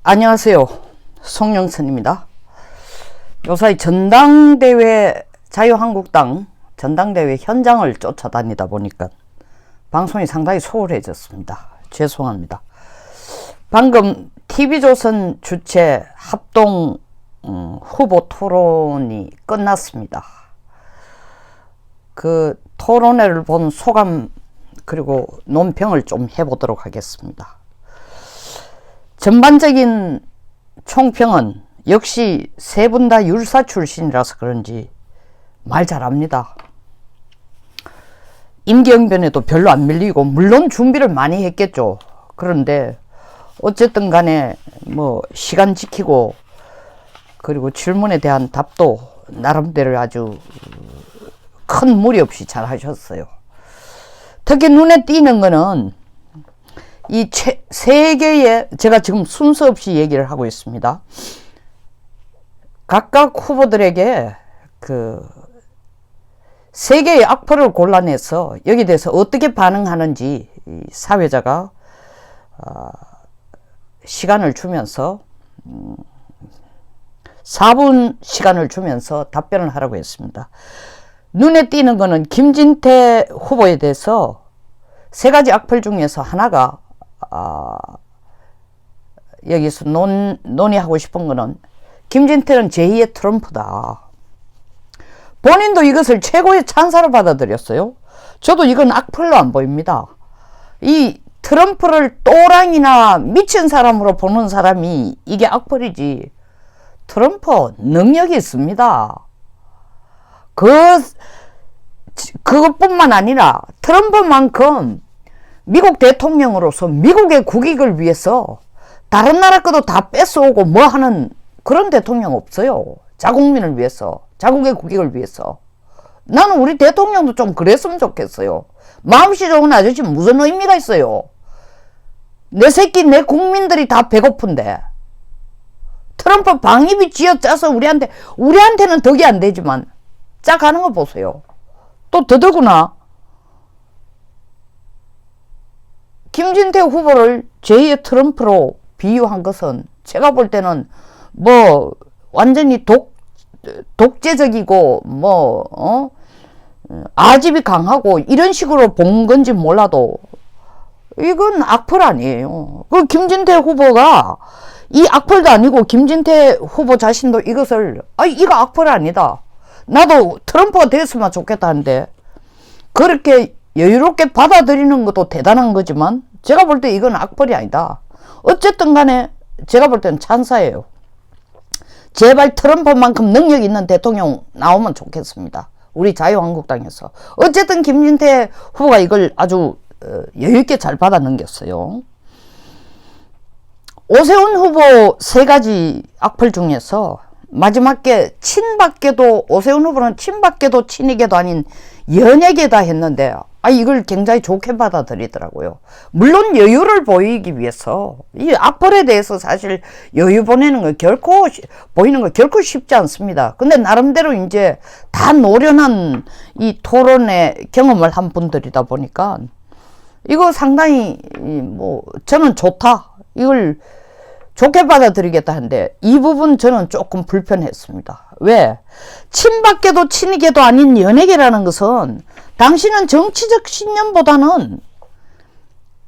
안녕하세요. 송영선입니다. 요사이 전당대회, 자유한국당 전당대회 현장을 쫓아다니다 보니까 방송이 상당히 소홀해졌습니다. 죄송합니다. 방금 TV조선 주최 합동 후보 토론이 끝났습니다. 그 토론회를 본 소감 그리고 논평을 좀 해보도록 하겠습니다. 전반적인 총평은 역시 세 분 다 율사 출신이라서 그런지 말 잘합니다. 임기응변에도 별로 안 밀리고 물론 준비를 많이 했겠죠. 그런데 어쨌든 간에 뭐 시간 지키고 그리고 질문에 대한 답도 나름대로 아주 큰 무리 없이 잘 하셨어요. 특히 눈에 띄는 거는 이 세 개의, 제가 지금 순서 없이 얘기를 하고 있습니다. 각각 후보들에게 그 세 개의 악플을 골라내서 여기에 대해서 어떻게 반응하는지 사회자가 시간을 주면서 4분 시간을 주면서 답변을 하라고 했습니다. 눈에 띄는 거는 김진태 후보에 대해서 세 가지 악플 중에서 하나가 여기서 논의하고 싶은 거는 김진태는 제2의 트럼프다. 본인도 이것을 최고의 찬사로 받아들였어요. 저도 이건 악플로 안 보입니다. 이 트럼프를 또랑이나 미친 사람으로 보는 사람이 이게 악플이지. 트럼프 능력이 있습니다. 그것뿐만 아니라 트럼프만큼 미국 대통령으로서 미국의 국익을 위해서 다른 나라 것도 다 뺏어오고 뭐 하는 그런 대통령 없어요. 자국민을 위해서, 자국의 국익을 위해서. 나는 우리 대통령도 좀 그랬으면 좋겠어요. 마음씨 좋은 아저씨 무슨 의미가 있어요. 내 새끼 내 국민들이 다 배고픈데 트럼프 방위비 쥐어짜서 우리한테는 덕이 안 되지만 짜가는 거 보세요. 또 더더구나 김진태 후보를 제2의 트럼프로 비유한 것은 제가 볼 때는 뭐 완전히 독재적이고 아집이 강하고 이런 식으로 본 건지 몰라도 이건 악플 아니에요. 그 김진태 후보가 이 악플도 아니고 김진태 후보 자신도 이것을 이거 악플 아니다. 나도 트럼프가 됐으면 좋겠다는데 그렇게 여유롭게 받아들이는 것도 대단한 거지만 제가 볼 때 이건 악플이 아니다. 어쨌든 간에 제가 볼 때는 찬사예요. 제발 트럼프만큼 능력 있는 대통령 나오면 좋겠습니다. 우리 자유한국당에서. 어쨌든 김진태 후보가 이걸 아주 여유있게 잘 받아 넘겼어요. 오세훈 후보 세 가지 악플 중에서 마지막에 친밖에도 오세훈 후보는 친밖에도 친이게도 아닌 연예계다 했는데 이걸 굉장히 좋게 받아들이더라고요. 물론 여유를 보이기 위해서 이 악플에 대해서 사실 여유 보이는 거 결코 쉽지 않습니다. 근데 나름대로 이제 다 노련한 이 토론의 경험을 한 분들이다 보니까 이거 상당히 저는 좋다. 이걸 좋게 받아들이겠다 하는데 이 부분 저는 조금 불편했습니다. 왜? 친밖에도 친이게도 아닌 연예계라는 것은 당신은 정치적 신념보다는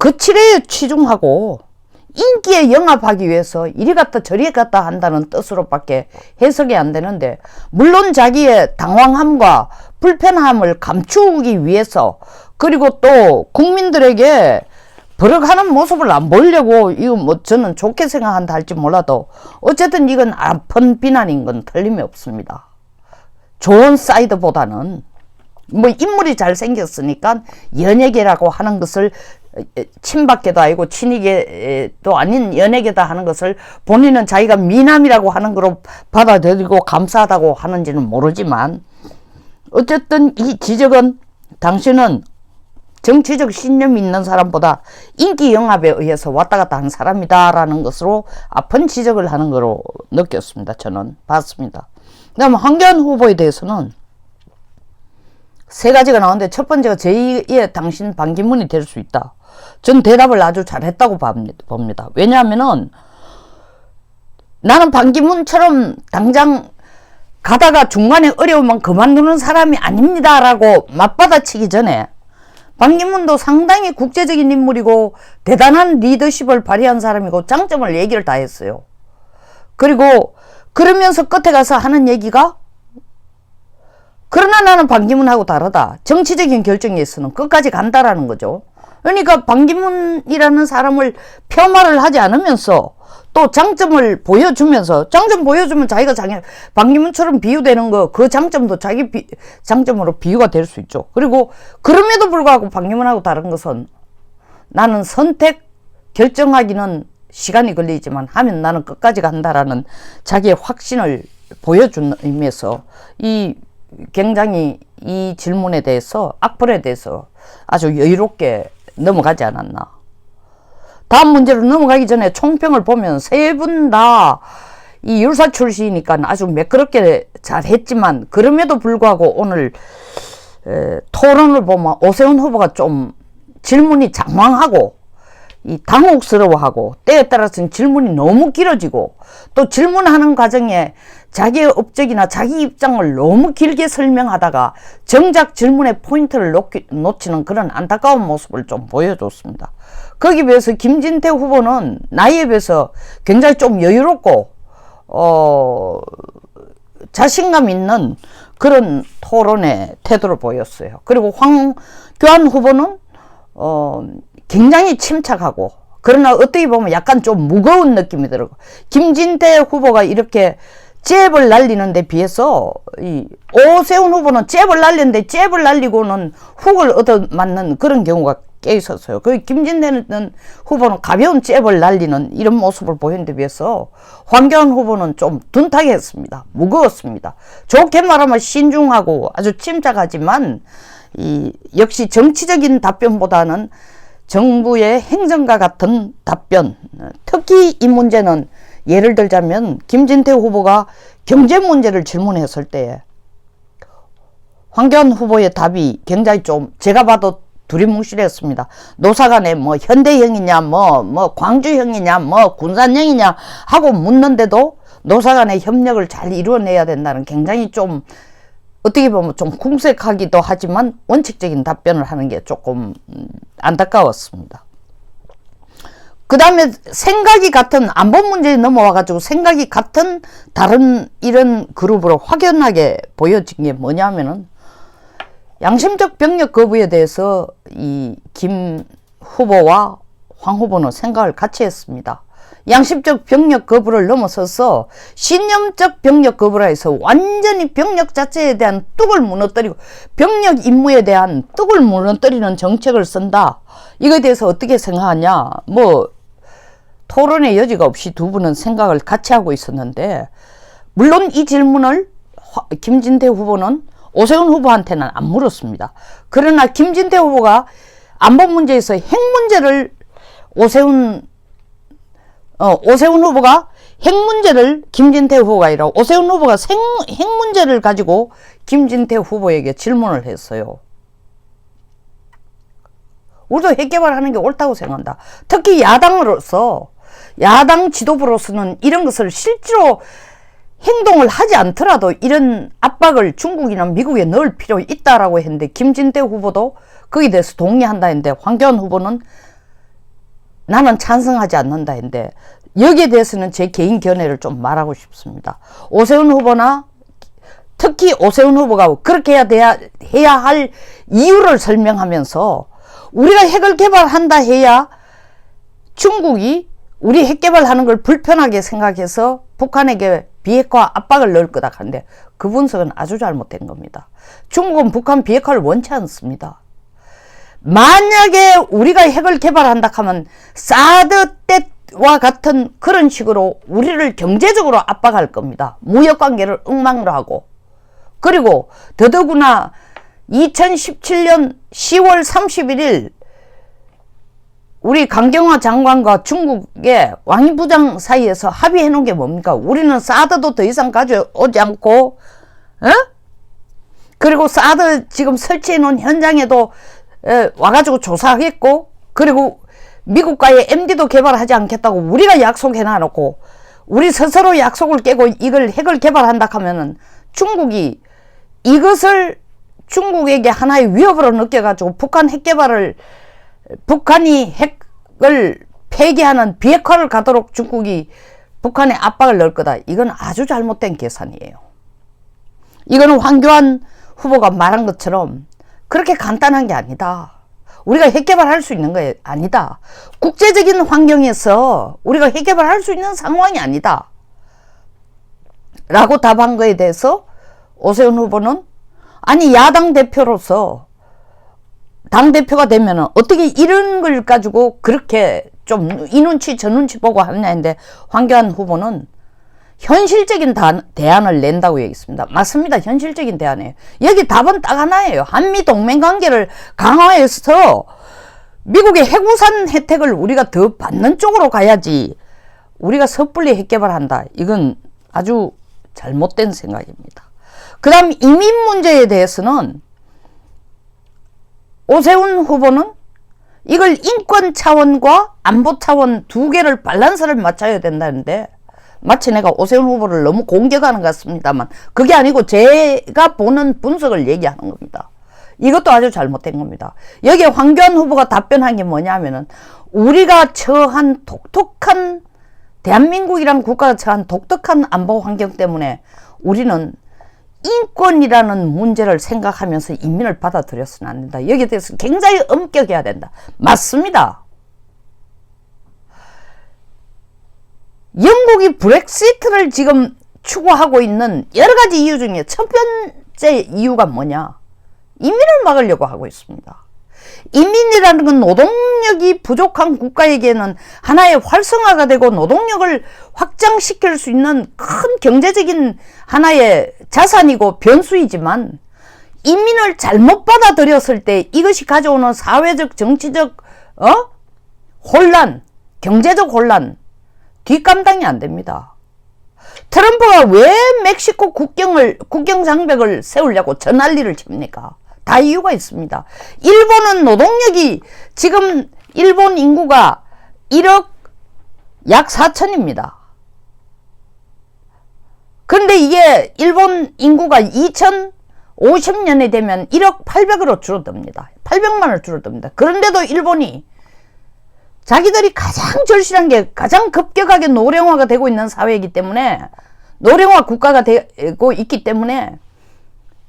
거칠에 치중하고 인기에 영합하기 위해서 이리 갔다 저리 갔다 한다는 뜻으로밖에 해석이 안 되는데 물론 자기의 당황함과 불편함을 감추기 위해서 그리고 또 국민들에게 버럭하는 모습을 안 보이려고 이거 저는 좋게 생각한다 할지 몰라도 어쨌든 이건 아픈 비난인 건 틀림이 없습니다. 좋은 사이드보다는 인물이 잘생겼으니까 연예계라고 하는 것을 친밖에도 아니고 친이게도 아닌 연예계다 하는 것을 본인은 자기가 미남이라고 하는 거로 받아들이고 감사하다고 하는지는 모르지만 어쨌든 이 지적은 당신은 정치적 신념이 있는 사람보다 인기 영합에 의해서 왔다 갔다 하는 사람이다라는 것으로 아픈 지적을 하는 거로 느꼈습니다. 저는 봤습니다. 그 다음에 황교안 후보에 대해서는 세 가지가 나오는데 첫 번째가 제2의 당신 반기문이 될 수 있다. 전 대답을 아주 잘했다고 봅니다. 왜냐하면은 나는 반기문처럼 당장 가다가 중간에 어려우면 그만두는 사람이 아닙니다라고 맞받아치기 전에 반기문도 상당히 국제적인 인물이고 대단한 리더십을 발휘한 사람이고 장점을 얘기를 다 했어요. 그리고 그러면서 끝에 가서 하는 얘기가 그러나 나는 반기문하고 다르다. 정치적인 결정에 있어서는 끝까지 간다라는 거죠. 그러니까 반기문이라는 사람을 폄하를 하지 않으면서 또 장점을 보여주면서 장점 보여주면 자기가 반기문처럼 비유되는 거 그 장점도 자기 장점으로 비유가 될 수 있죠. 그리고 그럼에도 불구하고 반기문하고 다른 것은 나는 선택 결정하기는 시간이 걸리지만 하면 나는 끝까지 간다라는 자기의 확신을 보여준 의미에서 이 굉장히 이 질문에 대해서 악플에 대해서 아주 여유롭게 넘어가지 않았나. 다음 문제로 넘어가기 전에 총평을 보면 세 분 다 이 율사 출신이니까 아주 매끄럽게 잘했지만 그럼에도 불구하고 오늘 토론을 보면 오세훈 후보가 좀 질문이 장황하고 이 당혹스러워하고 때에 따라서는 질문이 너무 길어지고 또 질문하는 과정에 자기의 업적이나 자기 입장을 너무 길게 설명하다가 정작 질문의 포인트를 놓치는 그런 안타까운 모습을 좀 보여줬습니다. 거기에 비해서 김진태 후보는 나이에 비해서 굉장히 좀 여유롭고 자신감 있는 그런 토론의 태도를 보였어요. 그리고 황교안 후보는 굉장히 침착하고 그러나 어떻게 보면 약간 좀 무거운 느낌이 들고 김진태 후보가 이렇게 잽을 날리는 데 비해서 이 오세훈 후보는 잽을 날리는데 잽을 날리고는 훅을 얻어맞는 그런 경우가 꽤 있었어요. 그 김진태 후보는 가벼운 잽을 날리는 이런 모습을 보이는 데 비해서 황교안 후보는 좀 둔탁해 했습니다. 무거웠습니다. 좋게 말하면 신중하고 아주 침착하지만 역시 정치적인 답변보다는 정부의 행정과 같은 답변, 특히 이 문제는 예를 들자면 김진태 후보가 경제 문제를 질문했을 때 황교안 후보의 답이 굉장히 좀 제가 봐도 두리뭉실했습니다. 노사간에 뭐 현대형이냐 뭐 광주형이냐 뭐 군산형이냐 하고 묻는데도 노사간의 협력을 잘 이루어내야 된다는 굉장히 좀 어떻게 보면 좀 궁색하기도 하지만 원칙적인 답변을 하는 게 조금 안타까웠습니다. 그 다음에 생각이 같은 안보 문제에 넘어와가지고 생각이 같은 다른 이런 그룹으로 확연하게 보여진 게 뭐냐면은 양심적 병력 거부에 대해서 이 김 후보와 황 후보는 생각을 같이 했습니다. 양심적 병력 거부를 넘어서서 신념적 병력 거부라 해서 완전히 병력 자체에 대한 뚝을 무너뜨리고 병력 임무에 대한 뚝을 무너뜨리는 정책을 쓴다. 이거에 대해서 어떻게 생각하냐. 뭐 토론의 여지가 없이 두 분은 생각을 같이 하고 있었는데 물론 이 질문을 김진태 후보는 오세훈 후보한테는 안 물었습니다. 그러나 김진태 후보가 안보 문제에서 핵 문제를 오세훈 후보가 핵 문제를 김진태 후보가 아니라 오세훈 후보가 핵 문제를 가지고 김진태 후보에게 질문을 했어요. 우리도 핵 개발하는 게 옳다고 생각한다. 특히 야당 지도부로서는 이런 것을 실제로 행동을 하지 않더라도 이런 압박을 중국이나 미국에 넣을 필요 있다라고 했는데 김진태 후보도 거기에 대해서 동의한다 했는데 황교안 후보는 나는 찬성하지 않는다 했는데 여기에 대해서는 제 개인 견해를 좀 말하고 싶습니다. 오세훈 후보나 특히 오세훈 후보가 그렇게 해야 할 이유를 설명하면서 우리가 핵을 개발한다 해야 중국이 우리 핵 개발하는 걸 불편하게 생각해서 북한에게 비핵화 압박을 넣을 거다 하는데 그 분석은 아주 잘못된 겁니다. 중국은 북한 비핵화를 원치 않습니다. 만약에 우리가 핵을 개발한다 하면 사드 때와 같은 그런 식으로 우리를 경제적으로 압박할 겁니다. 무역관계를 엉망으로 하고 그리고 더더구나 2017년 10월 31일 우리 강경화 장관과 중국의 왕이 부장 사이에서 합의해 놓은 게 뭡니까? 우리는 사드도 더 이상 가져오지 않고 그리고 사드 지금 설치해 놓은 현장에도 와가지고 조사하겠고 그리고 미국과의 MD도 개발하지 않겠다고 우리가 약속해 놔놓고 우리 스스로 약속을 깨고 이걸 핵을 개발한다 하면은 중국이 이것을 중국에게 하나의 위협으로 느껴가지고 북한이 핵을 폐기하는 비핵화를 가도록 중국이 북한에 압박을 넣을 거다. 이건 아주 잘못된 계산이에요. 이거는 황교안 후보가 말한 것처럼 그렇게 간단한 게 아니다. 우리가 핵 개발할 수 있는 게 아니다. 국제적인 환경에서 우리가 핵 개발할 수 있는 상황이 아니다. 라고 답한 거에 대해서 오세훈 후보는 아니 야당 대표로서 당대표가 되면은 어떻게 이런 걸 가지고 그렇게 좀 이 눈치 저 눈치 보고 하느냐 했는데 황교안 후보는 현실적인 대안을 낸다고 얘기했습니다. 맞습니다. 현실적인 대안이에요. 여기 답은 딱 하나예요. 한미 동맹 관계를 강화해서 미국의 핵우산 혜택을 우리가 더 받는 쪽으로 가야지 우리가 섣불리 핵 개발한다. 이건 아주 잘못된 생각입니다. 그 다음 이민 문제에 대해서는 오세훈 후보는 이걸 인권 차원과 안보 차원 두 개를 밸런스를 맞춰야 된다는데 마치 내가 오세훈 후보를 너무 공격하는 것 같습니다만 그게 아니고 제가 보는 분석을 얘기하는 겁니다. 이것도 아주 잘못된 겁니다. 여기에 황교안 후보가 답변한 게 뭐냐면은 우리가 처한 독특한 대한민국이란 국가가 처한 독특한 안보 환경 때문에 우리는 인권이라는 문제를 생각하면서 이민을 받아들였으면 안 된다. 여기에 대해서 굉장히 엄격해야 된다. 맞습니다. 영국이 브렉시트를 지금 추구하고 있는 여러 가지 이유 중에 첫 번째 이유가 뭐냐? 이민을 막으려고 하고 있습니다. 이민이라는 건 노동력이 부족한 국가에게는 하나의 활성화가 되고 노동력을 확장시킬 수 있는 큰 경제적인 하나의 자산이고 변수이지만 이민을 잘못 받아들였을 때 이것이 가져오는 사회적 정치적 혼란, 경제적 혼란 뒷감당이 안 됩니다. 트럼프가 왜 멕시코 국경 장벽을 세우려고 저 난리를 칩니까? 다 이유가 있습니다. 일본은 노동력이 지금 일본 인구가 1억 약 4천입니다. 그런데 이게 일본 인구가 2050년에 되면 1억 800으로 줄어듭니다. 800만을 줄어듭니다. 그런데도 일본이 자기들이 가장 절실한 게 가장 급격하게 노령화가 되고 있는 사회이기 때문에 노령화 국가가 되고 있기 때문에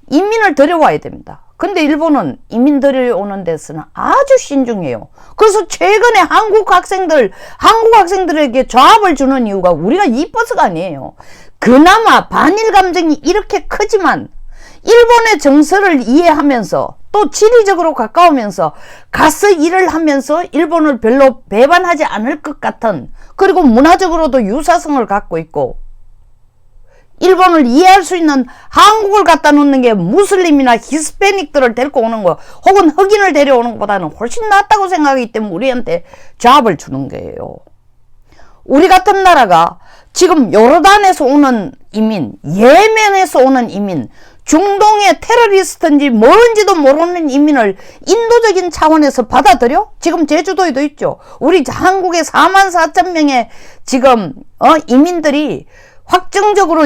이민을 들여와야 됩니다. 근데 일본은 이민 들여오는 데서는 아주 신중해요. 그래서 최근에 한국 학생들에게 조합을 주는 이유가 우리가 이뻐서가 아니에요. 그나마 반일 감정이 이렇게 크지만 일본의 정서를 이해하면서 또 지리적으로 가까우면서 가서 일을 하면서 일본을 별로 배반하지 않을 것 같은 그리고 문화적으로도 유사성을 갖고 있고 일본을 이해할 수 있는 한국을 갖다 놓는 게 무슬림이나 히스패닉들을 데리고 오는 거 혹은 흑인을 데려오는 것보다는 훨씬 낫다고 생각하기 때문에 우리한테 조합을 주는 거예요. 우리 같은 나라가 지금 요르단에서 오는 이민, 예멘에서 오는 이민, 중동의 테러리스트인지 뭔지도 모르는 이민을 인도적인 차원에서 받아들여? 지금 제주도에도 있죠. 우리 한국의 44,000명의 지금 이민들이 확정적으로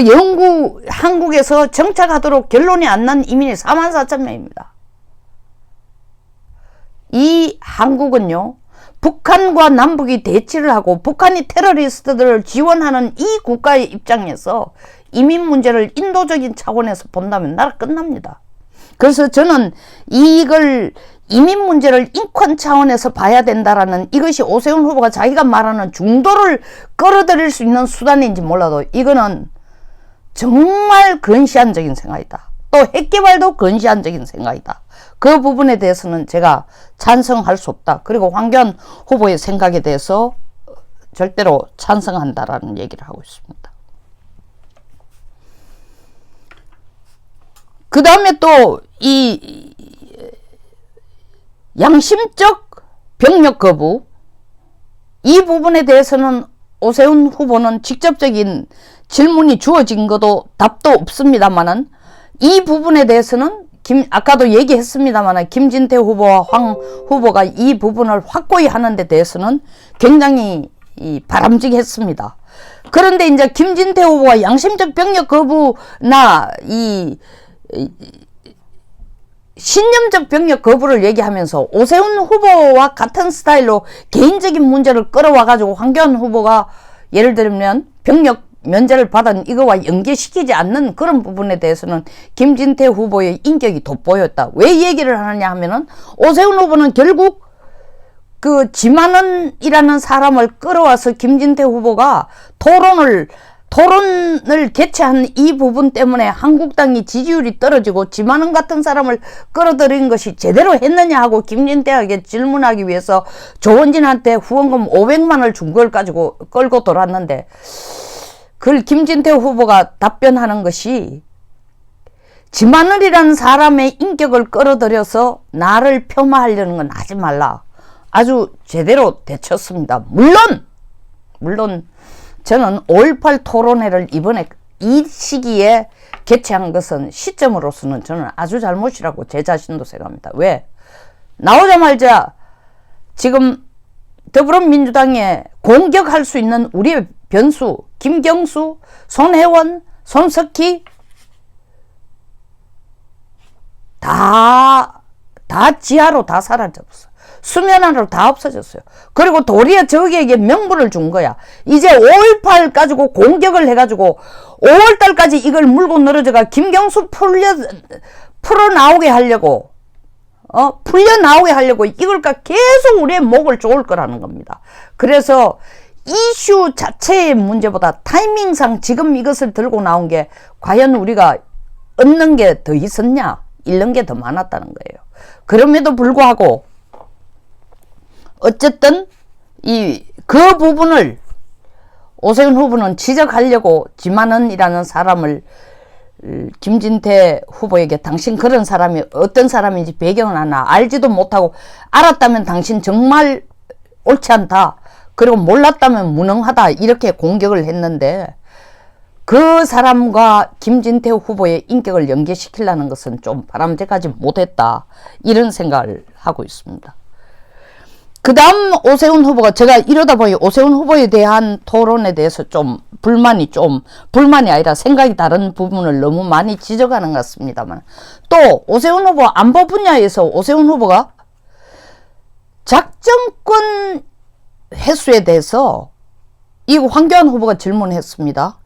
한국에서 정착하도록 결론이 안 난 이민이 44,000명입니다. 이 한국은요, 북한과 남북이 대치를 하고 북한이 테러리스트들을 지원하는 이 국가의 입장에서 이민 문제를 인도적인 차원에서 본다면 나라 끝납니다. 그래서 저는 이걸 이민 문제를 인권 차원에서 봐야 된다라는 이것이 오세훈 후보가 자기가 말하는 중도를 끌어들일 수 있는 수단인지 몰라도 이거는 정말 근시안적인 생각이다. 또 핵개발도 근시안적인 생각이다. 그 부분에 대해서는 제가 찬성할 수 없다. 그리고 황교안 후보의 생각에 대해서 절대로 찬성한다라는 얘기를 하고 있습니다. 그 다음에 또 이 양심적 병력 거부 이 부분에 대해서는 오세훈 후보는 직접적인 질문이 주어진 것도 답도 없습니다만은 이 부분에 대해서는 아까도 얘기했습니다만 김진태 후보와 황 후보가 이 부분을 확고히 하는 데 대해서는 굉장히 바람직했습니다. 그런데 이제 김진태 후보가 양심적 병력 거부나 신념적 병력 거부를 얘기하면서 오세훈 후보와 같은 스타일로 개인적인 문제를 끌어와가지고 황교안 후보가 예를 들면 병력 면제를 받은 이거와 연계시키지 않는 그런 부분에 대해서는 김진태 후보의 인격이 돋보였다. 왜 얘기를 하느냐 하면은 오세훈 후보는 결국 그 지만원이라는 사람을 끌어와서 김진태 후보가 토론을 개최한 이 부분 때문에 한국당이 지지율이 떨어지고 지만원 같은 사람을 끌어들인 것이 제대로 했느냐 하고 김진태에게 질문하기 위해서 조원진한테 후원금 500만을 준 걸 가지고 끌고 돌았는데 그걸 김진태 후보가 답변하는 것이 지만원이라는 사람의 인격을 끌어들여서 나를 폄하하려는 건 하지 말라. 아주 제대로 되쳤습니다. 물론 저는 5.18 토론회를 이번에 이 시기에 개최한 것은 시점으로서는 저는 아주 잘못이라고 제 자신도 생각합니다. 왜? 나오자마자 지금 더불어민주당에 공격할 수 있는 우리의 변수, 김경수, 손혜원, 손석희 다 지하로 다 사라졌어. 수면하로 다 없어졌어요. 그리고 도리어 저기에게 명분을 준 거야. 이제 5.18 가지고 공격을 해가지고 5월달까지 이걸 물고 늘어져가 김경수 풀어 나오게 하려고 풀려 나오게 하려고 이걸 계속 우리의 목을 조을 거라는 겁니다. 그래서 이슈 자체의 문제보다 타이밍상 지금 이것을 들고 나온 게 과연 우리가 얻는 게 더 있었냐, 잃는 게 더 많았다는 거예요. 그럼에도 불구하고 어쨌든 그 부분을 오세훈 후보는 지적하려고 지만원이라는 사람을 김진태 후보에게 당신 그런 사람이 어떤 사람인지 배경은 하나 알지도 못하고 알았다면 당신 정말 옳지 않다. 그리고 몰랐다면 무능하다. 이렇게 공격을 했는데 그 사람과 김진태 후보의 인격을 연계시키려는 것은 좀 바람직하지 못했다. 이런 생각을 하고 있습니다. 그 다음 오세훈 후보가 제가 이러다 보니 오세훈 후보에 대한 토론에 대해서 좀 불만이 아니라 생각이 다른 부분을 너무 많이 지적하는 것 같습니다만 또 오세훈 후보 안보 분야에서 오세훈 후보가 작전권 횟수에 대해서 이 황교안 후보가 질문했습니다.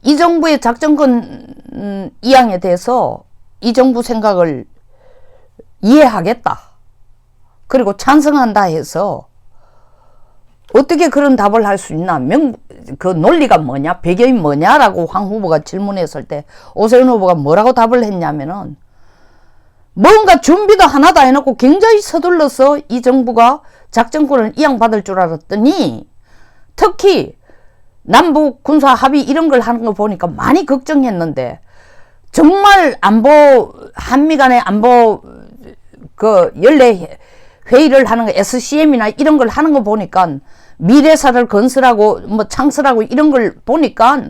이 정부의 작전권 이양에 대해서 이 정부 생각을 이해하겠다. 그리고 찬성한다 해서 어떻게 그런 답을 할 수 있나? 그 논리가 뭐냐? 배경이 뭐냐라고 황 후보가 질문했을 때 오세훈 후보가 뭐라고 답을 했냐면은 뭔가 준비도 하나도 안 해놓고 굉장히 서둘러서 이 정부가 작전권을 이양받을 줄 알았더니 특히 남북 군사 합의 이런 걸 하는 거 보니까 많이 걱정했는데 정말 한미 간의 안보 연례 회의를 하는 거 SCM이나 이런 걸 하는 거 보니까 미래사를 건설하고 창설하고 이런 걸 보니까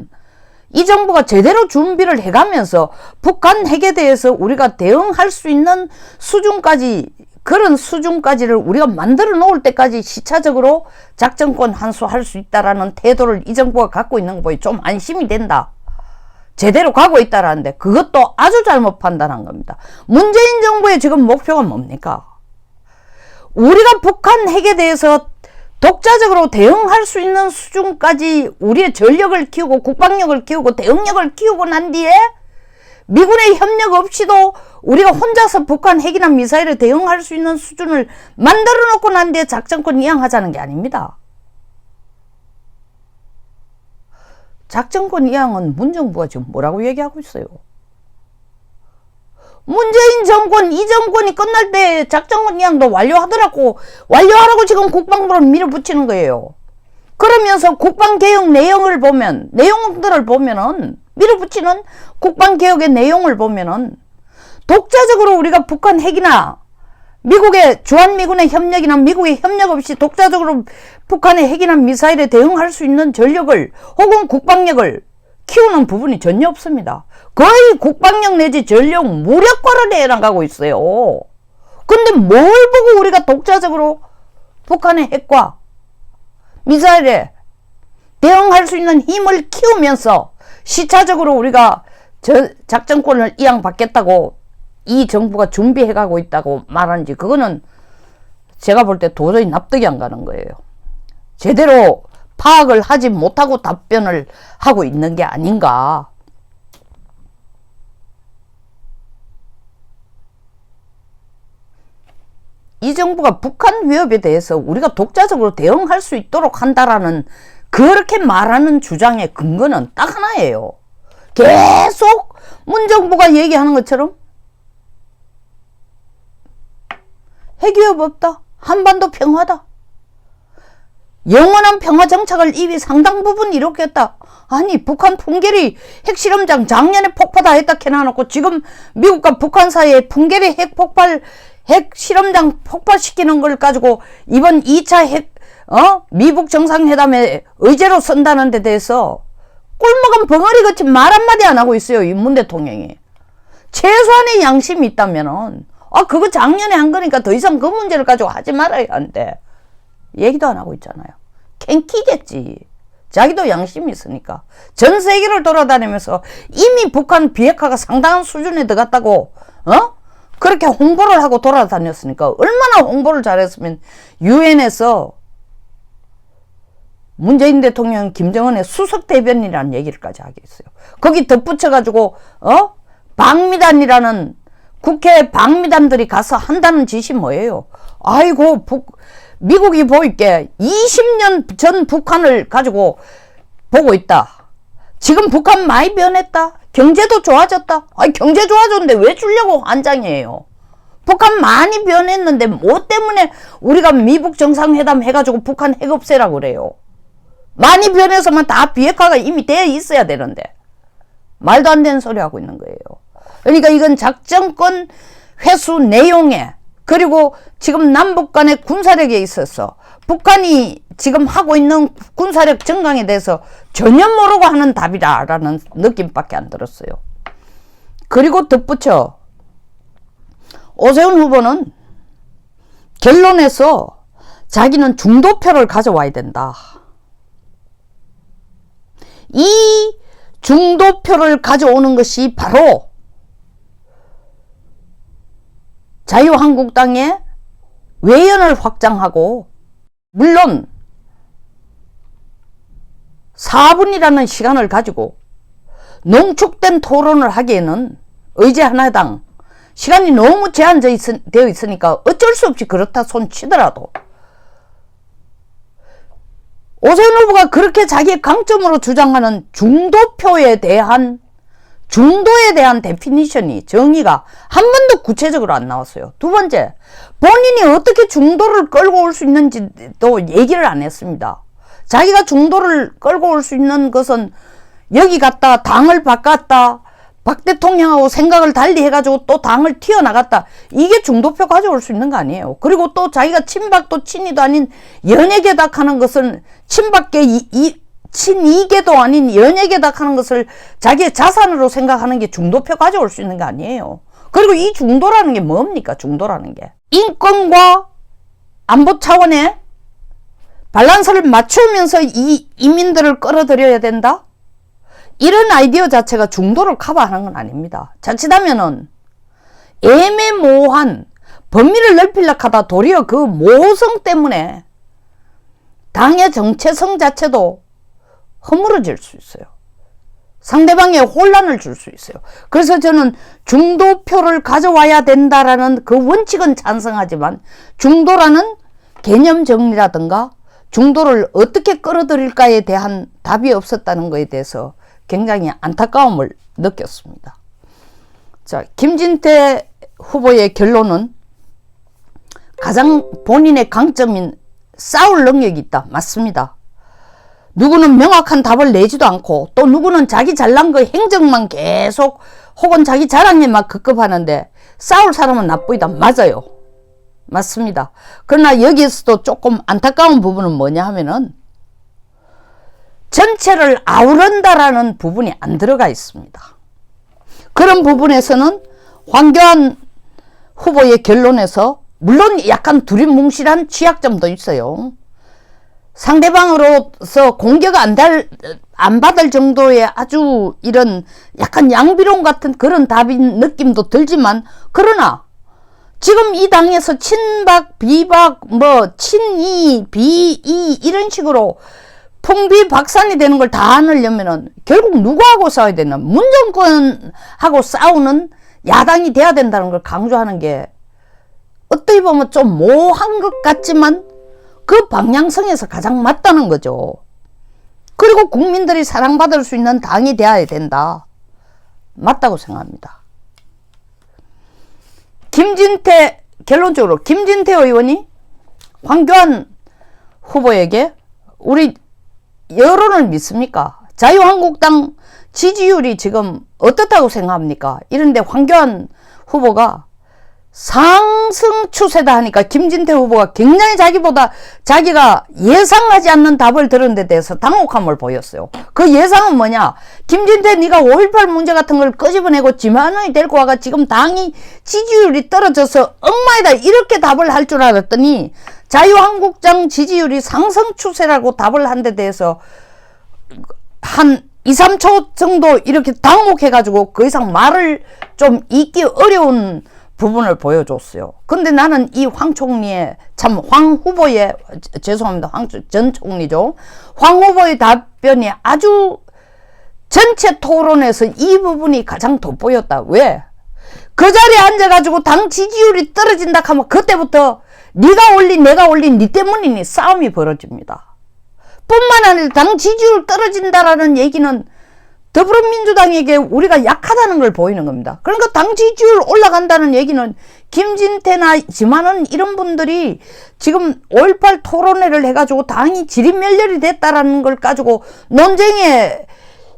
이 정부가 제대로 준비를 해가면서 북한 핵에 대해서 우리가 대응할 수 있는 수준까지 그런 수준까지를 우리가 만들어 놓을 때까지 시차적으로 작전권 환수할 수 있다라는 태도를 이 정부가 갖고 있는 거 보니 좀 안심이 된다. 제대로 가고 있다라는데 그것도 아주 잘못 판단한 겁니다. 문재인 정부의 지금 목표가 뭡니까? 우리가 북한 핵에 대해서 독자적으로 대응할 수 있는 수준까지 우리의 전력을 키우고 국방력을 키우고 대응력을 키우고 난 뒤에 미군의 협력 없이도 우리가 혼자서 북한 핵이나 미사일에 대응할 수 있는 수준을 만들어 놓고 난 뒤에 작전권 이양하자는 게 아닙니다. 작전권 이양은 문정부가 지금 뭐라고 얘기하고 있어요? 문재인 정권, 이 정권이 끝날 때 작전권 이양도 완료하라고 지금 국방부를 밀어붙이는 거예요. 그러면서 국방개혁 내용들을 보면은, 밀어붙이는 국방개혁의 내용을 보면은, 독자적으로 우리가 북한 핵이나 미국의 주한미군의 협력이나 미국의 협력 없이 독자적으로 북한의 핵이나 미사일에 대응할 수 있는 전력을 혹은 국방력을 키우는 부분이 전혀 없습니다. 거의 국방력 내지 전력 무력화를 해나가고 있어요. 근데 뭘 보고 우리가 독자적으로 북한의 핵과 미사일에 대응할 수 있는 힘을 키우면서 시차적으로 우리가 작전권을 이양받겠다고 이 정부가 준비해가고 있다고 말하는지, 그거는 제가 볼 때 도저히 납득이 안 가는 거예요. 제대로 파악을 하지 못하고 답변을 하고 있는 게 아닌가. 이 정부가 북한 위협에 대해서 우리가 독자적으로 대응할 수 있도록 한다라는 그렇게 말하는 주장의 근거는 딱 하나예요. 계속 문정부가 얘기하는 것처럼 핵위협 없다, 한반도 평화다, 영원한 평화 정착을 이미 상당 부분 이뤘겠다. 아니, 북한 풍계리 핵실험장 작년에 폭파다 했다 해놔놓고 지금 미국과 북한 사이에 풍계리 핵실험장 폭발시키는 걸 가지고 이번 2차 미북 정상회담에 의제로 쓴다는 데 대해서 꿀먹은 벙어리 같이 말 한마디 안 하고 있어요, 이 문 대통령이. 최소한의 양심이 있다면은, 그거 작년에 한 거니까 더 이상 그 문제를 가지고 하지 말아야 하는데, 얘기도 안 하고 있잖아요. 캔키겠지. 자기도 양심이 있으니까. 전 세계를 돌아다니면서 이미 북한 비핵화가 상당한 수준에 들어갔다고, 그렇게 홍보를 하고 돌아다녔으니까, 얼마나 홍보를 잘했으면 유엔에서 문재인 대통령 김정은의 수석 대변인이라는 얘기를까지 하겠어요. 거기 덧붙여가지고 방미단이라는 국회 방미단들이 가서 한다는 짓이 뭐예요? 아이고, 미국이 보이게 20년 전 북한을 가지고 보고 있다. 지금 북한 많이 변했다. 경제도 좋아졌다. 아니, 경제 좋아졌는데 왜 주려고 환장이에요? 북한 많이 변했는데 뭐 때문에 우리가 미북 정상회담 해가지고 북한 핵 없애라고 그래요? 많이 변해서만 다 비핵화가 이미 되어 있어야 되는데 말도 안 되는 소리 하고 있는 거예요. 그러니까 이건 작전권 회수 내용에, 그리고 지금 남북 간의 군사력에 있어서 북한이 지금 하고 있는 군사력 증강에 대해서 전혀 모르고 하는 답이다라는 느낌밖에 안 들었어요. 그리고 덧붙여 오세훈 후보는 결론에서 자기는 중도표를 가져와야 된다. 이 중도표를 가져오는 것이 바로 자유한국당의 외연을 확장하고, 물론 4분이라는 시간을 가지고 농축된 토론을 하기에는 의제하나당 시간이 너무 제한되어 있으니까 어쩔 수 없이 그렇다 손 치더라도, 오세훈 후보가 그렇게 자기의 강점으로 주장하는 중도에 대한 데피니션이, 정의가 한 번도 구체적으로 안 나왔어요. 두 번째, 본인이 어떻게 중도를 끌고 올 수 있는지도 얘기를 안 했습니다. 자기가 중도를 끌고 올 수 있는 것은 여기 갔다 당을 바꿨다, 박 대통령하고 생각을 달리 해가지고 또 당을 튀어나갔다, 이게 중도표 가져올 수 있는 거 아니에요. 그리고 또 자기가 친박도 친이도 아닌 연예계다 하는 것은, 친박계 친이계도 아닌 연예계다 하는 것을 자기의 자산으로 생각하는 게 중도표 가져올 수 있는 거 아니에요. 그리고 이 중도라는 게 뭡니까? 중도라는 게 인권과 안보 차원의 밸런스를 맞추면서 이 이민들을 끌어들여야 된다? 이런 아이디어 자체가 중도를 커버하는 건 아닙니다. 자칫하면은 애매모호한 범위를 넓히려고 하다 도리어 그 모호성 때문에 당의 정체성 자체도 허물어질 수 있어요. 상대방에 혼란을 줄 수 있어요. 그래서 저는 중도표를 가져와야 된다라는 그 원칙은 찬성하지만, 중도라는 개념 정리라든가 중도를 어떻게 끌어들일까에 대한 답이 없었다는 것에 대해서 굉장히 안타까움을 느꼈습니다. 자, 김진태 후보의 결론은 가장 본인의 강점인 싸울 능력이 있다. 맞습니다. 누구는 명확한 답을 내지도 않고, 또 누구는 자기 잘난 거 행정만 계속, 혹은 자기 자랑에만 급급하는데 싸울 사람은 나쁘다. 맞아요. 맞습니다. 그러나 여기에서도 조금 안타까운 부분은 뭐냐 하면은 전체를 아우른다라는 부분이 안 들어가 있습니다. 그런 부분에서는 황교안 후보의 결론에서 물론 약간 두리뭉실한 취약점도 있어요. 상대방으로서 공격 안 받을 정도의 아주 이런 약간 양비론 같은 그런 답인 느낌도 들지만, 그러나 지금 이 당에서 친박, 비박, 친이, 비이 이런 식으로 풍비박산이 되는 걸 다 안으려면은 결국 누구하고 싸워야 되나? 문정권하고 싸우는 야당이 돼야 된다는 걸 강조하는 게 어떻게 보면 좀 모호한 것 같지만 그 방향성에서 가장 맞다는 거죠. 그리고 국민들이 사랑받을 수 있는 당이 되어야 된다. 맞다고 생각합니다. 결론적으로 김진태 의원이 황교안 후보에게 우리 여론을 믿습니까? 자유한국당 지지율이 지금 어떻다고 생각합니까? 이런데 황교안 후보가 상승 추세다 하니까 김진태 후보가 굉장히 자기가 예상하지 않는 답을 들은 데 대해서 당혹함을 보였어요. 그 예상은 뭐냐? 김진태 네가 5.18 문제 같은 걸 끄집어내고 지만원이 데리고 와가 지금 당이 지지율이 떨어져서 엉망이다 이렇게 답을 할 줄 알았더니 자유한국당 지지율이 상승 추세라고 답을 한 데 대해서 한 2, 3초 정도 이렇게 당혹해가지고 그 이상 말을 좀 잇기 어려운 부분을 보여줬어요. 근데 나는 이 황 총리의 황 후보의 죄송합니다. 전 총리죠. 황 후보의 답변이 아주 전체 토론에서 이 부분이 가장 돋보였다. 왜? 그 자리에 앉아가지고 당 지지율이 떨어진다 하면 그때부터 네가 올린 내가 올린 네 때문이니 싸움이 벌어집니다. 뿐만 아니라 당 지지율 떨어진다라는 얘기는 더불어민주당에게 우리가 약하다는 걸 보이는 겁니다. 그러니까 당 지지율 올라간다는 얘기는 김진태나 지만은 이런 분들이 지금 5.18 토론회를 해가지고 당이 지리멸렬이 됐다라는 걸 가지고 논쟁의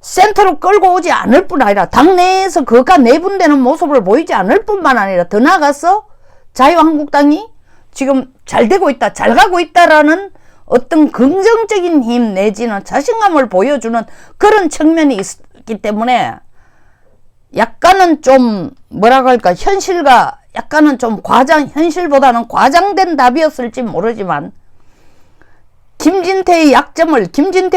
센터로 끌고 오지 않을 뿐 아니라 당내에서 그가 내분되는 모습을 보이지 않을 뿐만 아니라 더 나아가서 자유한국당이 지금 잘 되고 있다, 잘 가고 있다라는 어떤 긍정적인 힘 내지는 자신감을 보여주는 그런 측면이 있기 때문에 약간은 좀 뭐라고 할까 현실과 약간은 좀 현실보다는 과장된 답이었을지 모르지만 김진태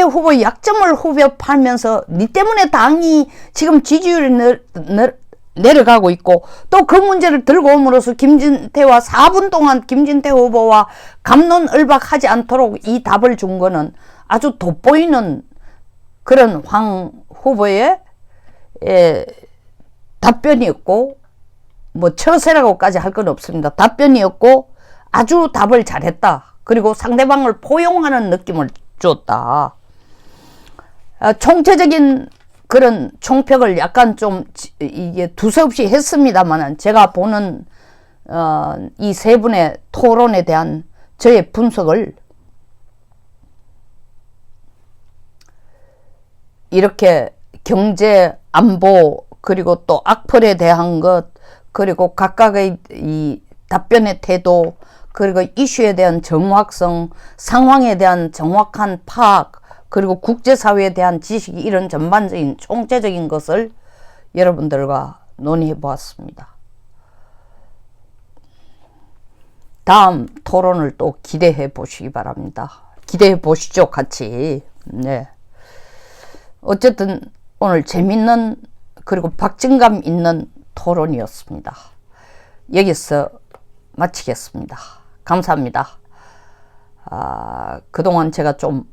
후보의 약점을 후벼 팔면서 니 때문에 당이 지금 지지율이 내려가고 있고 또 그 문제를 들고 옴으로써 김진태와 4분 동안 김진태 후보와 갑론을박하지 않도록 이 답을 준 거는 아주 돋보이는 그런 황 후보의 답변이었고 처세라고까지 할 건 없습니다. 답변이었고 아주 답을 잘했다. 그리고 상대방을 포용하는 느낌을 줬다. 총체적인 그런 총평을 약간 좀 이게 두서없이 했습니다만은 제가 보는 이 세 분의 토론에 대한 저의 분석을 이렇게 경제, 안보, 그리고 또 악플에 대한 것, 그리고 각각의 이 답변의 태도, 그리고 이슈에 대한 정확성, 상황에 대한 정확한 파악, 그리고 국제사회에 대한 지식이 이런 전반적인 총체적인 것을 여러분들과 논의해 보았습니다. 다음 토론을 또 기대해 보시기 바랍니다. 기대해 보시죠, 같이. 네. 어쨌든 오늘 재밌는 그리고 박진감 있는 토론이었습니다. 여기서 마치겠습니다. 감사합니다. 그동안 제가 좀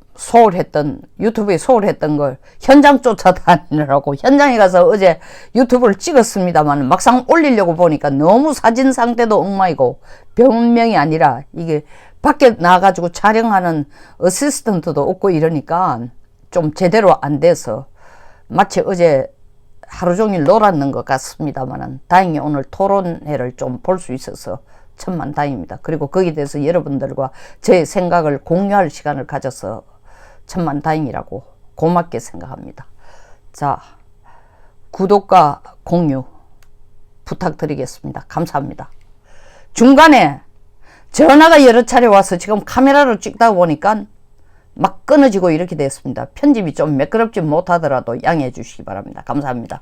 유튜브에 소홀했던 걸 현장 쫓아다니느라고 현장에 가서 어제 유튜브를 찍었습니다만 막상 올리려고 보니까 너무 사진 상태도 엉망이고 변명이 아니라 이게 밖에 나가지고 촬영하는 어시스턴트도 없고 이러니까 좀 제대로 안 돼서 마치 어제 하루 종일 놀았는 것 같습니다만 다행히 오늘 토론회를 좀 볼 수 있어서 천만다행입니다. 그리고 거기에 대해서 여러분들과 제 생각을 공유할 시간을 가져서 천만다행이라고 고맙게 생각합니다. 자, 구독과 공유 부탁드리겠습니다. 감사합니다. 중간에 전화가 여러 차례 와서 지금 카메라로 찍다 보니까 막 끊어지고 이렇게 됐습니다. 편집이 좀 매끄럽지 못하더라도 양해해 주시기 바랍니다. 감사합니다.